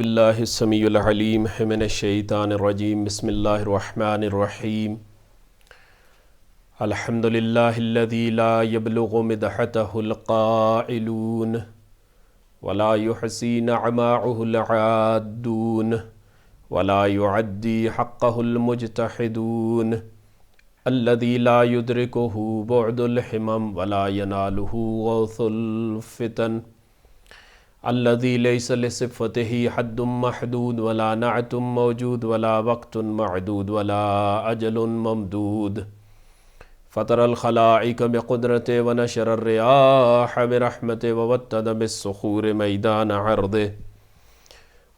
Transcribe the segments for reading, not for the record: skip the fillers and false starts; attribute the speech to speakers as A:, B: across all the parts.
A: باللہ السمیع العلیم من الشیطان الرجیم بسم اللہ الرحمن الرحیم الحمد للہ الذی لا یبلغ مدحتہ القائلون ولا یحصی نعماءہ العادون ولا یعدی حقہ المجتہدون الذی لا یدرکہ بعد الحمم ولا ینالہ غوث الفتن الذي ليس لصفته حد محدود ولا نعت موجود ولا وقت معدود ولا أجل ممدود فطر الخلائق بقدرته ونشر الرياح برحمته ووتد بالصخور ميدان عرضه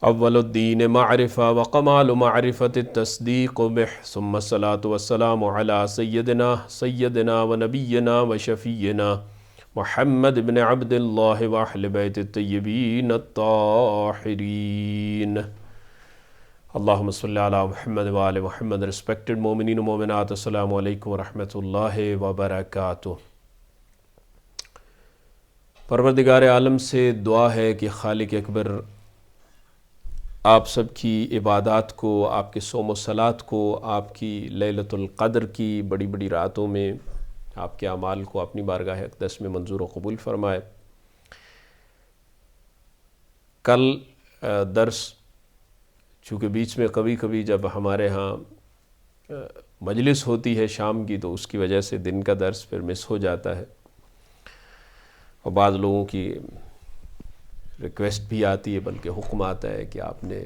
A: أول الدين معرفة وكمال معرفة التصديق به ثم الصلاة والسلام على سيدنا ونبينا وشفينا محمد بن عبد اللہ واہل بیت الطیبین الطاہرین اللہم صلی علی محمد وآل محمد. ریسپیکٹڈ مومنین و مومنات، السلام علیکم ورحمۃ اللہ وبرکاتہ. پروردگار عالم سے دعا ہے کہ خالق اکبر آپ سب کی عبادات کو، آپ کے صوم و صلات کو، آپ کی لیلۃ القدر کی بڑی بڑی راتوں میں آپ کے اعمال کو اپنی بارگاہ اقدس میں منظور و قبول فرمائے. کل درس چونکہ بیچ میں کبھی کبھی جب ہمارے ہاں مجلس ہوتی ہے شام کی تو اس کی وجہ سے دن کا درس پھر مس ہو جاتا ہے، اور بعض لوگوں کی ریکویسٹ بھی آتی ہے، بلکہ حکم آتا ہے کہ آپ نے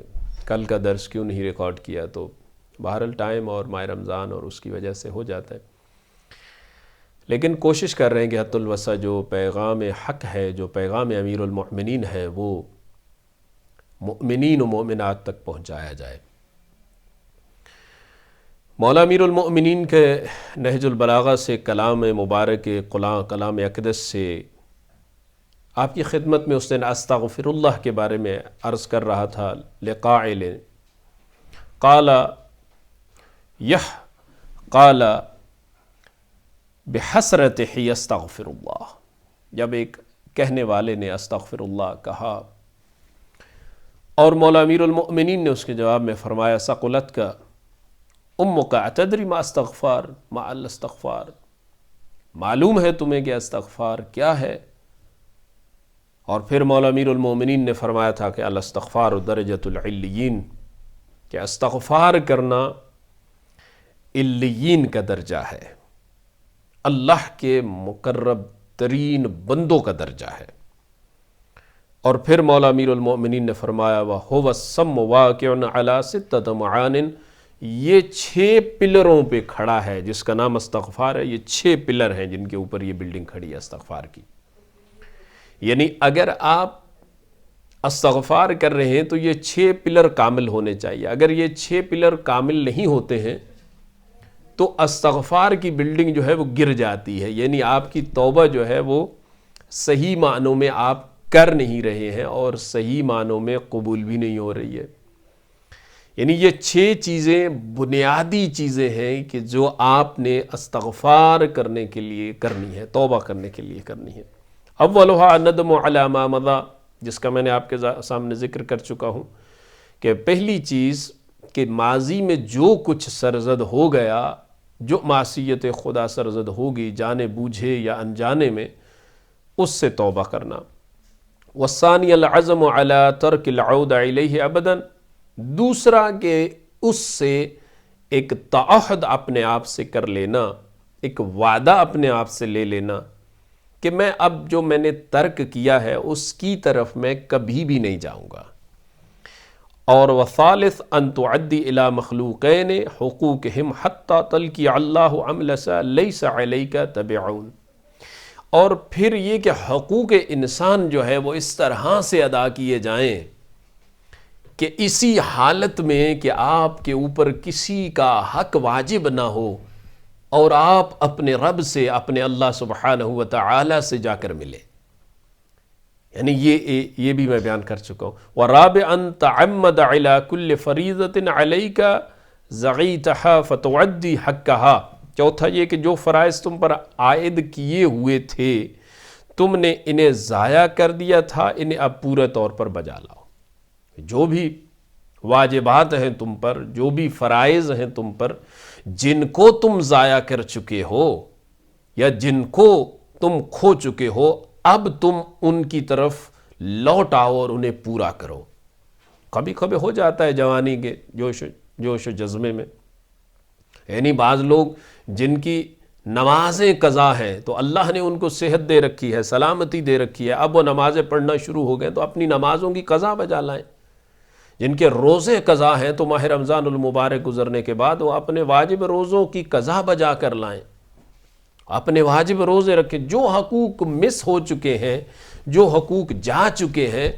A: کل کا درس کیوں نہیں ریکارڈ کیا. تو بہرحال ٹائم اور ماہ رمضان اور اس کی وجہ سے ہو جاتا ہے، لیکن کوشش کر رہے ہیں کہ حت الوسع جو پیغام حق ہے، جو پیغام امیر المؤمنین ہے، وہ مؤمنین و مؤمنات تک پہنچایا جائے. مولا امیر المؤمنین کے نہج البلاغہ سے کلام مبارک کلام اقدس سے آپ کی خدمت میں اس دن استغفر اللہ کے بارے میں عرض کر رہا تھا. لقائل قال بحسرتہ استغفر اللہ، جب ایک کہنے والے نے استغفر اللہ کہا اور مولا امیر المؤمنین نے اس کے جواب میں فرمایا ثقلت کا امک اتدری ما استغفار ما الاستغفار، معلوم ہے تمہیں کہ استغفار کیا ہے؟ اور پھر مولا امیر المؤمنین نے فرمایا تھا کہ الاستغفار درجۃ العلیین، کہ استغفار کرنا علیین کا درجہ ہے، اللہ کے مقرب ترین بندوں کا درجہ ہے. اور پھر مولا امیر المؤمنین نے فرمایا وَهُوَ الصَّمُّ وَاقِعٌ عَلَى سِتَّةِ مَعَانٍ، یہ 6 پلروں پہ کھڑا ہے جس کا نام استغفار ہے. یہ 6 پلر ہیں جن کے اوپر یہ بلڈنگ کھڑی ہے استغفار کی. یعنی اگر آپ استغفار کر رہے ہیں تو یہ 6 پلر کامل ہونے چاہیے. اگر یہ 6 پلر کامل نہیں ہوتے ہیں تو استغفار کی بلڈنگ جو ہے وہ گر جاتی ہے، یعنی آپ کی توبہ جو ہے وہ صحیح معنوں میں آپ کر نہیں رہے ہیں اور صحیح معنوں میں قبول بھی نہیں ہو رہی ہے. یعنی یہ 6 چیزیں بنیادی چیزیں ہیں کہ جو آپ نے استغفار کرنے کے لیے کرنی ہے، توبہ کرنے کے لیے کرنی ہے. اولھا الندم علی ما مضی، جس کا میں نے آپ کے سامنے ذکر کر چکا ہوں کہ پہلی چیز کہ ماضی میں جو کچھ سرزد ہو گیا، جو معصیت خدا سرزد ہوگی جانے بوجھے یا انجانے میں، اس سے توبہ کرنا. والثانی العزم علی ترک العود الیہ ابدا، دوسرا کہ اس سے ایک تعہد اپنے آپ سے کر لینا، ایک وعدہ اپنے آپ سے لے لینا کہ میں اب جو میں نے ترک کیا ہے اس کی طرف میں کبھی بھی نہیں جاؤں گا. اور وثالث ان تعدی الی مخلوقین حقوقہم حتی تلقی اللہ عملسا لیس علیک تبعون، اور پھر یہ کہ حقوق انسان جو ہے وہ اس طرح سے ادا کیے جائیں کہ اسی حالت میں کہ آپ کے اوپر کسی کا حق واجب نہ ہو اور آپ اپنے رب سے، اپنے اللہ سبحانہ وتعالی سے جا کر ملے. یعنی یہ بھی میں بیان کر چکا ہوں. وَرَابِعًا تَعَمَّدَ عَلَى كُلِّ فَرِيضَةٍ عَلَيْكَ زَغِيتَهَا فَتُعَدِّي حَقَّهَا، چوتھا یہ کہ جو فرائض تم پر عائد کیے ہوئے تھے تم نے انہیں ضائع کر دیا تھا، انہیں اب پورے طور پر بجا لاؤ. جو بھی واجبات ہیں تم پر، جو بھی فرائض ہیں تم پر، جن کو تم ضائع کر چکے ہو یا جن کو تم کھو چکے ہو، اب تم ان کی طرف لوٹ آؤ اور انہیں پورا کرو۔ کبھی کبھی ہو جاتا ہے جوانی کے جوش و جذبے میں، یعنی بعض لوگ جن کی نمازیں قضا ہیں تو اللہ نے ان کو صحت دے رکھی ہے، سلامتی دے رکھی ہے، اب وہ نمازیں پڑھنا شروع ہو گئے تو اپنی نمازوں کی قضا بجا لائیں۔ جن کے روزے قضا ہیں تو ماہ رمضان المبارک گزرنے کے بعد وہ اپنے واجب روزوں کی قضا بجا کر لائیں، اپنے واجب روزے رکھیں۔ جو حقوق مس ہو چکے ہیں، جو حقوق جا چکے ہیں،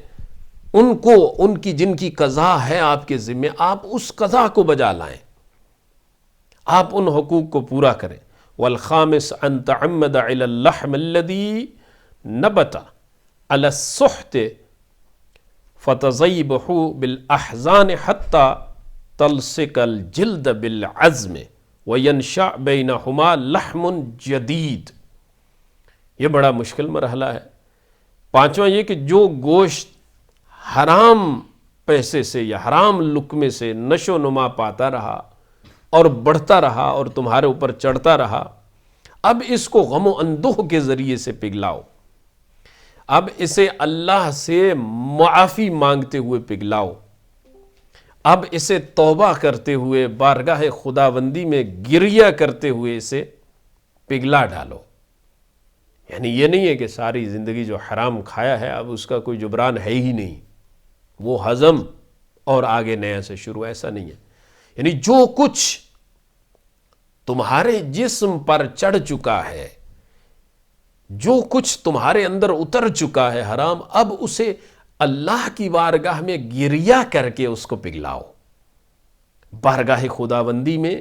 A: ان کو، ان کی جن کی قضا ہے آپ کے ذمہ، آپ اس قضا کو بجا لائیں، آپ ان حقوق کو پورا کریں۔ والخامس ان تعمد علی اللحم الذی نبت علی السحت فتضیبہ بالاحزان حتی تلصق الجلد بالعظم وینشأ بینہما لحم جدید۔ یہ بڑا مشکل مرحلہ ہے۔ پانچواں یہ کہ جو گوشت حرام پیسے سے یا حرام لقمے سے نشو و نما پاتا رہا اور بڑھتا رہا اور تمہارے اوپر چڑھتا رہا، اب اس کو غم و اندوہ کے ذریعے سے پگھلاؤ، اب اسے اللہ سے معافی مانگتے ہوئے پگھلاؤ، اب اسے توبہ کرتے ہوئے بارگاہ خداوندی میں گریہ کرتے ہوئے اسے پگھلا ڈالو۔ یعنی یہ نہیں ہے کہ ساری زندگی جو حرام کھایا ہے اب اس کا کوئی جبران ہے ہی نہیں، وہ ہضم اور آگے نیا سے شروع، ایسا نہیں ہے۔ یعنی جو کچھ تمہارے جسم پر چڑھ چکا ہے، جو کچھ تمہارے اندر اتر چکا ہے حرام، اب اسے اللہ کی بارگاہ میں گریہ کر کے اس کو پگھلاؤ، بارگاہ خداوندی میں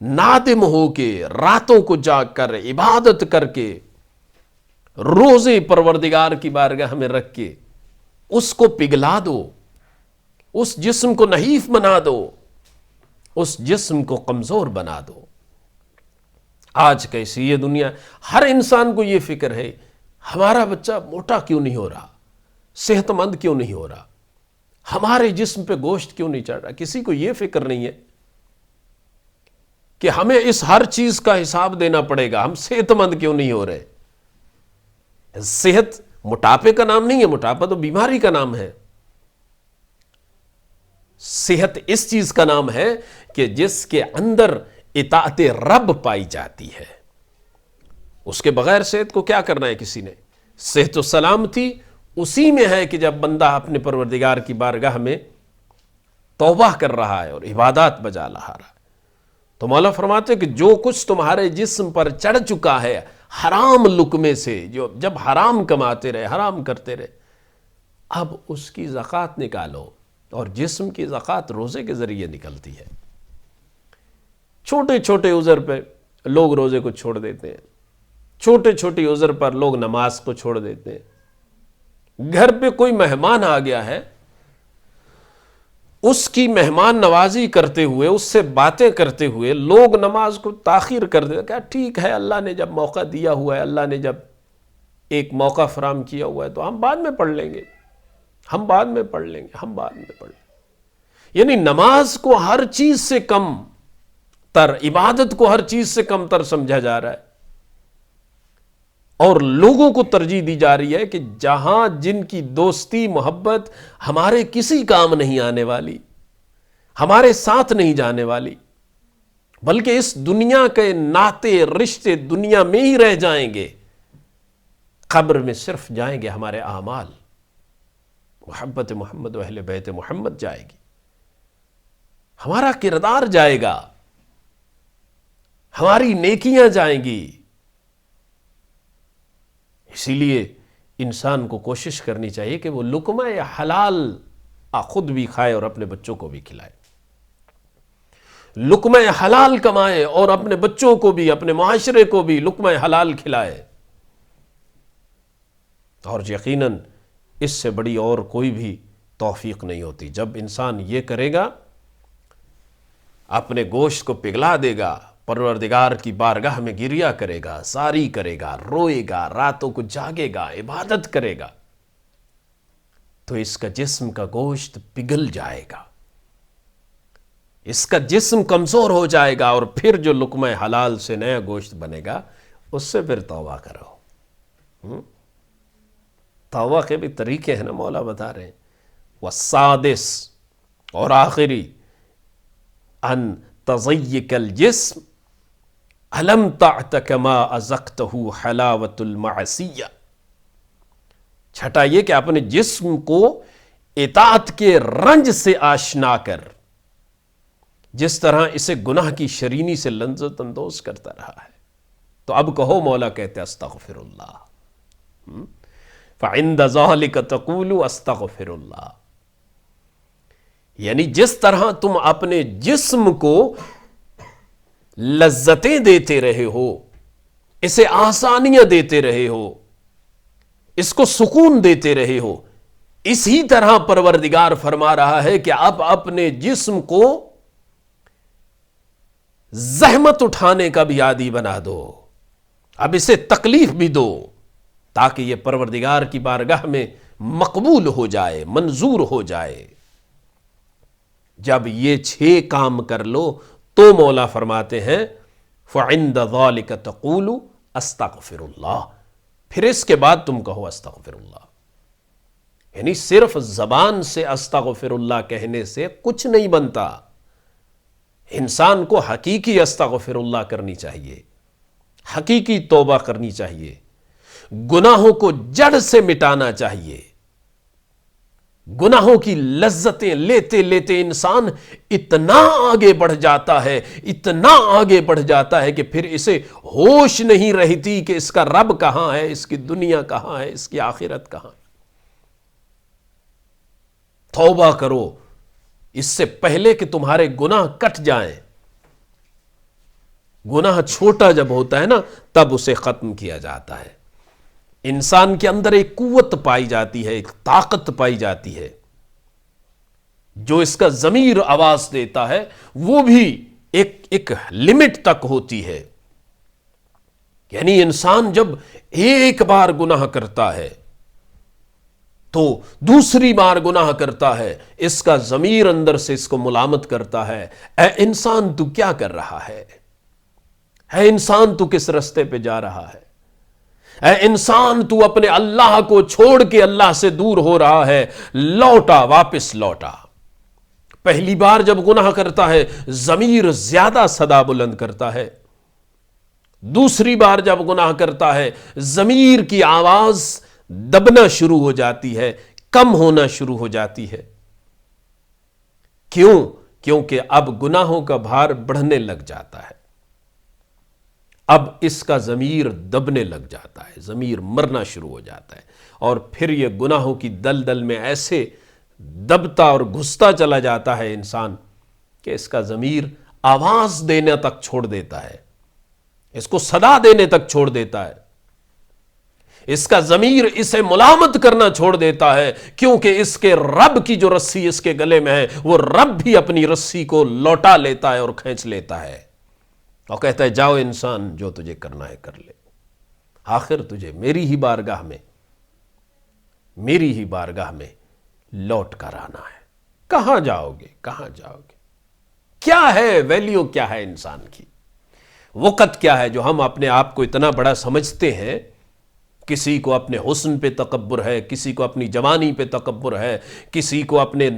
A: نادم ہو کے، راتوں کو جاگ کر، عبادت کر کے، روزے پروردگار کی بارگاہ میں رکھ کے اس کو پگھلا دو، اس جسم کو نحیف بنا دو، اس جسم کو کمزور بنا دو۔ آج کیسی یہ دنیا، ہر انسان کو یہ فکر ہے ہمارا بچہ موٹا کیوں نہیں ہو رہا، صحت مند کیوں نہیں ہو رہا، ہمارے جسم پہ گوشت کیوں نہیں چڑھ رہا۔ کسی کو یہ فکر نہیں ہے کہ ہمیں اس ہر چیز کا حساب دینا پڑے گا، ہم صحت مند کیوں نہیں ہو رہے۔ صحت موٹاپے کا نام نہیں ہے، موٹاپا تو بیماری کا نام ہے۔ صحت اس چیز کا نام ہے کہ جس کے اندر اطاعت رب پائی جاتی ہے۔ اس کے بغیر صحت کو کیا کرنا ہے کسی نے؟ صحت و سلامتی اسی میں ہے کہ جب بندہ اپنے پروردگار کی بارگاہ میں توبہ کر رہا ہے اور عبادات بجا رہا ہے۔ تو مولا فرماتے ہیں کہ جو کچھ تمہارے جسم پر چڑھ چکا ہے حرام لقمے سے، جو جب حرام کماتے رہے، حرام کرتے رہے، اب اس کی زکوٰۃ نکالو، اور جسم کی زکوٰۃ روزے کے ذریعے نکلتی ہے۔ چھوٹے چھوٹے عذر پہ لوگ روزے کو چھوڑ دیتے ہیں، چھوٹے چھوٹی عذر پر لوگ نماز کو چھوڑ دیتے ہیں۔ گھر پہ کوئی مہمان آ گیا ہے، اس کی مہمان نوازی کرتے ہوئے، اس سے باتیں کرتے ہوئے لوگ نماز کو تاخیر کر دیتے ہیں۔ کیا ٹھیک ہے، اللہ نے جب موقع دیا ہوا ہے، اللہ نے جب ایک موقع فراہم کیا ہوا ہے تو ہم بعد میں پڑھ لیں گے، ہم بعد میں پڑھ لیں گے، ہم بعد میں پڑھ لیں گے۔ یعنی نماز کو ہر چیز سے کم تر، عبادت کو ہر چیز سے کم تر سمجھا جا رہا ہے، اور لوگوں کو ترجیح دی جا رہی ہے کہ جہاں جن کی دوستی محبت ہمارے کسی کام نہیں آنے والی، ہمارے ساتھ نہیں جانے والی، بلکہ اس دنیا کے ناطے رشتے دنیا میں ہی رہ جائیں گے، قبر میں صرف جائیں گے ہمارے اعمال، محبت محمد و اہل بیت محمد جائے گی، ہمارا کردار جائے گا، ہماری نیکیاں جائیں گی۔ اسی لیے انسان کو کوشش کرنی چاہیے کہ وہ لقمہ حلال خود بھی کھائے اور اپنے بچوں کو بھی کھلائے، لقمہ حلال کمائے اور اپنے بچوں کو بھی، اپنے معاشرے کو بھی لقمہ حلال کھلائے۔ اور یقیناً اس سے بڑی اور کوئی بھی توفیق نہیں ہوتی۔ جب انسان یہ کرے گا، اپنے گوشت کو پگھلا دے گا، پروردگار کی بارگاہ میں گریہ کرے گا، زاری کرے گا، روئے گا، راتوں کو جاگے گا، عبادت کرے گا، تو اس کا جسم کا گوشت پگھل جائے گا، اس کا جسم کمزور ہو جائے گا، اور پھر جو لقمہ حلال سے نیا گوشت بنے گا اس سے پھر توبہ کرو۔ توبہ کے بھی طریقے ہیں نا، مولا بتا رہے ہیں۔ والسادس، اور آخری، ان تضیق الجسم الم تعت کما ازقتہ حلاوت المعصیہ۔ چھٹا یہ کہ اپنے جسم کو اطاعت کے رنج سے آشنا کر، جس طرح اسے گناہ کی شرینی سے لذت اندوز کرتا رہا ہے۔ تو اب کہو، مولا کہتے استغفر اللہ، فعند ذلک تقول استغفر اللہ، یعنی جس طرح تم اپنے جسم کو لذتیں دیتے رہے ہو، اسے آسانیاں دیتے رہے ہو، اس کو سکون دیتے رہے ہو، اسی طرح پروردگار فرما رہا ہے کہ اب اپنے جسم کو زحمت اٹھانے کا بھی عادی بنا دو، اب اسے تکلیف بھی دو، تاکہ یہ پروردگار کی بارگاہ میں مقبول ہو جائے، منظور ہو جائے۔ جب یہ 6 کام کر لو تو مولا فرماتے ہیں فعند ذلک تقول استغفر اللہ، پھر اس کے بعد تم کہو استغفر اللہ۔ یعنی صرف زبان سے استغفر اللہ کہنے سے کچھ نہیں بنتا، انسان کو حقیقی استغفر اللہ کرنی چاہیے، حقیقی توبہ کرنی چاہیے، گناہوں کو جڑ سے مٹانا چاہیے۔ گناہوں کی لذتیں لیتے لیتے انسان اتنا آگے بڑھ جاتا ہے، اتنا آگے بڑھ جاتا ہے کہ پھر اسے ہوش نہیں رہتی کہ اس کا رب کہاں ہے، اس کی دنیا کہاں ہے، اس کی آخرت کہاں ہے۔ توبہ کرو اس سے پہلے کہ تمہارے گناہ کٹ جائیں۔ گناہ چھوٹا جب ہوتا ہے نا تب اسے ختم کیا جاتا ہے۔ انسان کے اندر ایک قوت پائی جاتی ہے، ایک طاقت پائی جاتی ہے، جو اس کا ضمیر آواز دیتا ہے وہ بھی ایک لمٹ تک ہوتی ہے۔ یعنی انسان جب ایک بار گناہ کرتا ہے تو دوسری بار گناہ کرتا ہے، اس کا ضمیر اندر سے اس کو ملامت کرتا ہے، اے انسان تو کیا کر رہا ہے، اے انسان تو کس رستے پہ جا رہا ہے، اے انسان تو اپنے اللہ کو چھوڑ کے اللہ سے دور ہو رہا ہے، لوٹا، واپس لوٹا۔ پہلی بار جب گناہ کرتا ہے ضمیر زیادہ صدا بلند کرتا ہے، دوسری بار جب گناہ کرتا ہے ضمیر کی آواز دبنا شروع ہو جاتی ہے، کم ہونا شروع ہو جاتی ہے۔ کیوں؟ کیونکہ اب گناہوں کا بھار بڑھنے لگ جاتا ہے، اب اس کا ضمیر دبنے لگ جاتا ہے، ضمیر مرنا شروع ہو جاتا ہے، اور پھر یہ گناہوں کی دلدل میں ایسے دبتا اور گھستا چلا جاتا ہے انسان کہ اس کا ضمیر آواز دینے تک چھوڑ دیتا ہے، اس کو صدا دینے تک چھوڑ دیتا ہے، اس کا ضمیر اسے ملامت کرنا چھوڑ دیتا ہے، کیونکہ اس کے رب کی جو رسی اس کے گلے میں ہے وہ رب بھی اپنی رسی کو لوٹا لیتا ہے اور کھینچ لیتا ہے، اور کہتا ہے جاؤ انسان جو تجھے کرنا ہے کر لے، آخر تجھے میری ہی بارگاہ میں لوٹ کر آنا ہے۔ کہاں جاؤ گے، کہاں جاؤ گے؟ کیا ہے ویلیو، کیا ہے انسان کی؟ وقت کیا ہے جو ہم اپنے آپ کو اتنا بڑا سمجھتے ہیں؟ کسی کو اپنے حسن پہ تکبر ہے، کسی کو اپنی جوانی پہ تکبر ہے، کسی کو اپنے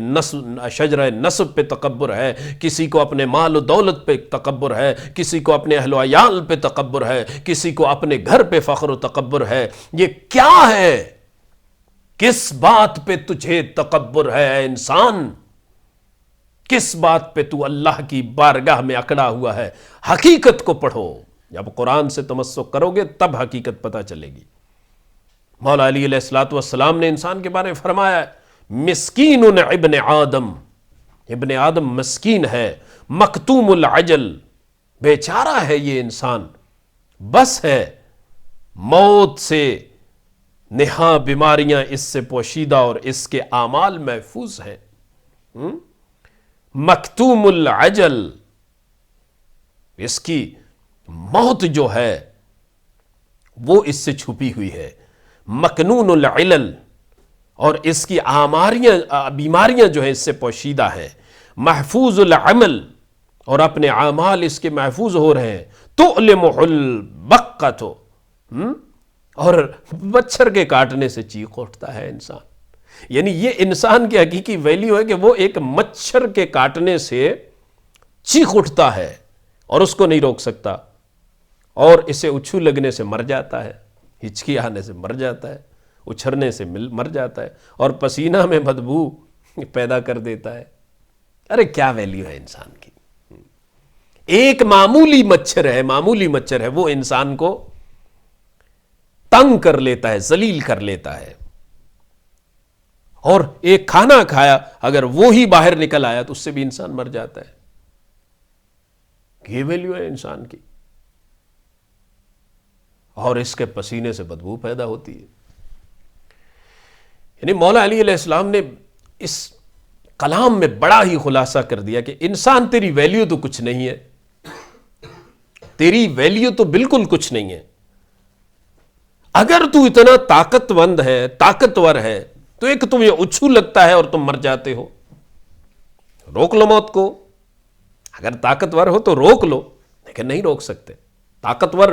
A: شجرہ نسب پہ تکبر ہے، کسی کو اپنے مال و دولت پہ تکبر ہے، کسی کو اپنے اہل و عیال پہ تکبر ہے، کسی کو اپنے گھر پہ فخر و تکبر ہے۔ یہ کیا ہے؟ کس بات پہ تجھے تکبر ہے اے انسان؟ کس بات پہ تو اللہ کی بارگاہ میں اکڑا ہوا ہے؟ حقیقت کو پڑھو، جب قرآن سے تمسک کرو گے تب حقیقت پتہ چلے گی۔ مولا علی علیہ الصلوۃ والسلام نے انسان کے بارے میں فرمایا مسکین ابن آدم، ابن آدم مسکین ہے، مکتوم العجل، بیچارہ ہے یہ انسان، بس ہے موت سے نہاں بیماریاں اس سے پوشیدہ اور اس کے اعمال محفوظ ہیں۔ مکتوم العجل، اس کی موت جو ہے وہ اس سے چھپی ہوئی ہے۔ مکنون العلل، اور اس کی بیماریاں جو ہیں اس سے پوشیدہ ہیں. محفوظ العمل، اور اپنے اعمال اس کے محفوظ ہو رہے ہیں. تؤلمہ البقۃ، اور مچھر کے کاٹنے سے چیخ اٹھتا ہے انسان. یعنی یہ انسان کی حقیقی ویلیو ہے کہ وہ ایک مچھر کے کاٹنے سے چیخ اٹھتا ہے اور اس کو نہیں روک سکتا، اور اسے اچھو لگنے سے مر جاتا ہے، ہچکی آنے سے مر جاتا ہے، اچھرنے سے مر جاتا ہے، اور پسینہ میں بدبو پیدا کر دیتا ہے. ارے کیا ویلیو ہے انسان کی. ایک معمولی مچھر ہے وہ انسان کو تنگ کر لیتا ہے، ذلیل کر لیتا ہے. اور ایک کھانا کھایا اگر وہی باہر نکل آیا تو اس سے بھی انسان مر جاتا ہے. یہ ویلیو ہے انسان کی. اور اس کے پسینے سے بدبو پیدا ہوتی ہے. یعنی مولا علی علیہ السلام نے اس کلام میں بڑا ہی خلاصہ کر دیا کہ انسان تیری ویلیو تو کچھ نہیں ہے، تیری ویلیو تو بالکل کچھ نہیں ہے. اگر تو اتنا طاقتور ہے تو ایک تمہیں اچھو لگتا ہے اور تم مر جاتے ہو. روک لو موت کو. اگر طاقتور ہو تو روک لو، لیکن نہیں روک سکتے. طاقتور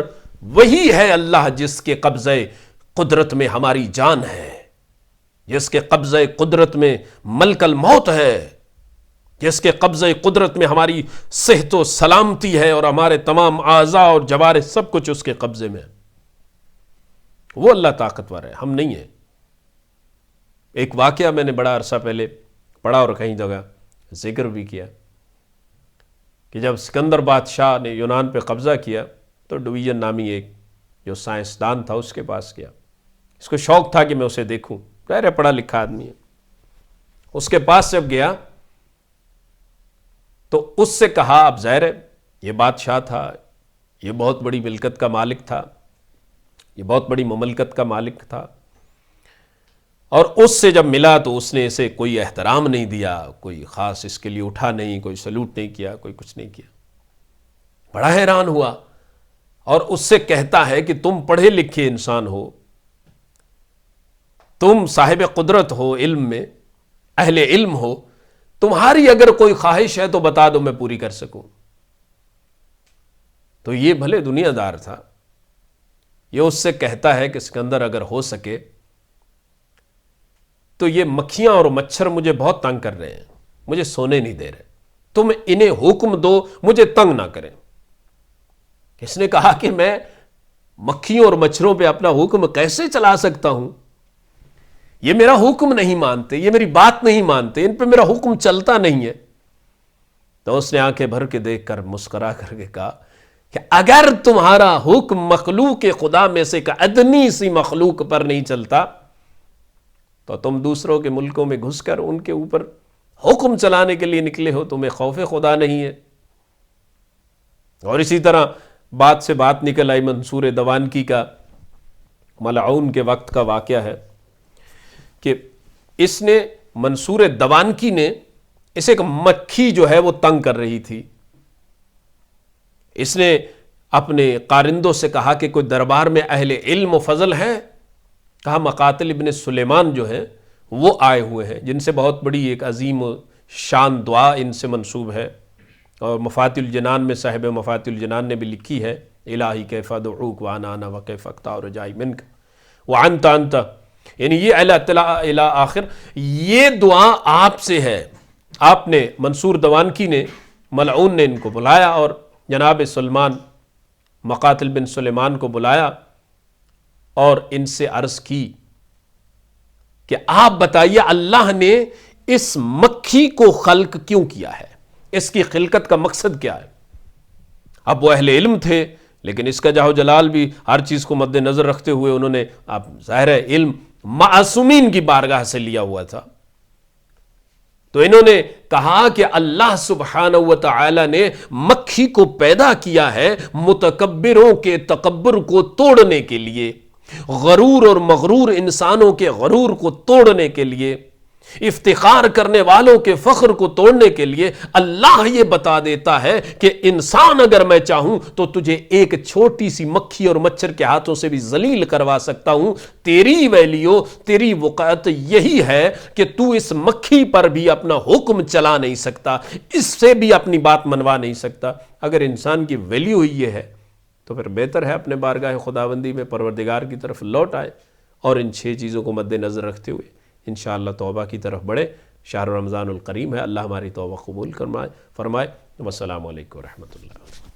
A: وہی ہے اللہ جس کے قبضہ قدرت میں ہماری جان ہے، جس کے قبضہ قدرت میں ملک الموت ہے، جس کے قبضہ قدرت میں ہماری صحت و سلامتی ہے، اور ہمارے تمام اعضاء اور جوارح سب کچھ اس کے قبضے میں ہے. وہ اللہ طاقتور ہے، ہم نہیں ہیں. ایک واقعہ میں نے بڑا عرصہ پہلے پڑھا اور کہیں جگہ ذکر بھی کیا کہ جب سکندر بادشاہ نے یونان پہ قبضہ کیا تو ڈویژن نامی ایک جو سائنسدان تھا اس کے پاس گیا. اس کو شوق تھا کہ میں اسے دیکھوں، ظاہر ہے پڑھا لکھا آدمی ہے. اس کے پاس جب گیا تو اس سے کہا، اب ظاہر ہے یہ بادشاہ تھا، یہ بہت بڑی ملکت کا مالک تھا، یہ بہت بڑی مملکت کا مالک تھا، اور اس سے جب ملا تو اس نے اسے کوئی احترام نہیں دیا، کوئی خاص اس کے لیے اٹھا نہیں، کوئی سلوٹ نہیں کیا، کوئی کچھ نہیں کیا. بڑا حیران ہوا اور اس سے کہتا ہے کہ تم پڑھے لکھے انسان ہو، تم صاحب قدرت ہو، علم میں اہل علم ہو، تمہاری اگر کوئی خواہش ہے تو بتا دو میں پوری کر سکوں. تو یہ بھلے دنیا دار تھا، یہ اس سے کہتا ہے کہ سکندر اگر ہو سکے تو یہ مکھیاں اور مچھر مجھے بہت تنگ کر رہے ہیں، مجھے سونے نہیں دے رہے، تم انہیں حکم دو مجھے تنگ نہ کریں. اس نے کہا کہ میں مکھیوں اور مچھروں پہ اپنا حکم کیسے چلا سکتا ہوں؟ یہ میرا حکم نہیں مانتے، یہ میری بات نہیں مانتے، ان پہ میرا حکم چلتا نہیں ہے. تو اس نے آنکھیں بھر کے دیکھ کر مسکرا کر کے کہا کہ اگر تمہارا حکم مخلوق خدا میں سے ادنی سی مخلوق پر نہیں چلتا تو تم دوسروں کے ملکوں میں گھس کر ان کے اوپر حکم چلانے کے لیے نکلے ہو، تمہیں خوف خدا نہیں ہے. اور اسی طرح بات سے بات نکل آئی. منصور دوانکی کا ملعون کے وقت کا واقعہ ہے کہ اس نے منصور دوانکی نے اسے ایک مکھی جو ہے وہ تنگ کر رہی تھی. اس نے اپنے قارندوں سے کہا کہ کوئی دربار میں اہل علم و فضل ہیں؟ کہا مقاتل ابن سلیمان جو ہیں وہ آئے ہوئے ہیں، جن سے بہت بڑی ایک عظیم و شان دعا ان سے منسوب ہے، اور مفاتیح الجنان میں صاحب مفاتیح الجنان نے بھی لکھی ہے، الہی کیف ادعوک وانا انا وکیف اقطع رجائی منک وانت انت، یعنی یہ الی آخر یہ دعا آپ سے ہے. آپ نے منصور دوانکی نے ملعون نے ان کو بلایا اور جناب سلمان مقاتل بن سلیمان کو بلایا اور ان سے عرض کی کہ آپ بتائیے اللہ نے اس مکھی کو خلق کیوں کیا ہے، اس کی خلقت کا مقصد کیا ہے؟ اب وہ اہل علم تھے لیکن اس کا جاہ و جلال بھی ہر چیز کو مد نظر رکھتے ہوئے انہوں نے اب ظاہر ہے علم معصومین کی بارگاہ سے لیا ہوا تھا. تو انہوں نے کہا کہ اللہ سبحانہ و تعالی نے مکھی کو پیدا کیا ہے متکبروں کے تکبر کو توڑنے کے لیے، غرور اور مغرور انسانوں کے غرور کو توڑنے کے لیے، افتخار کرنے والوں کے فخر کو توڑنے کے لیے اللہ یہ بتا دیتا ہے کہ انسان اگر میں چاہوں تو تجھے ایک چھوٹی سی مکھی اور مچھر کے ہاتھوں سے بھی ذلیل کروا سکتا ہوں. تیری ویلیو، تیری وقعت یہی ہے کہ تو اس مکھی پر بھی اپنا حکم چلا نہیں سکتا، اس سے بھی اپنی بات منوا نہیں سکتا. اگر انسان کی ویلیو ہی یہ ہے تو پھر بہتر ہے اپنے بارگاہ خداوندی میں پروردگار کی طرف لوٹ آئے اور ان 6 چیزوں کو مد نظر رکھتے ہوئے انشاءاللہ توبہ کی طرف بڑھے. شہر رمضان الکریم ہے، اللہ ہماری توبہ قبول فرمائے. والسلام علیکم ورحمۃ اللہ.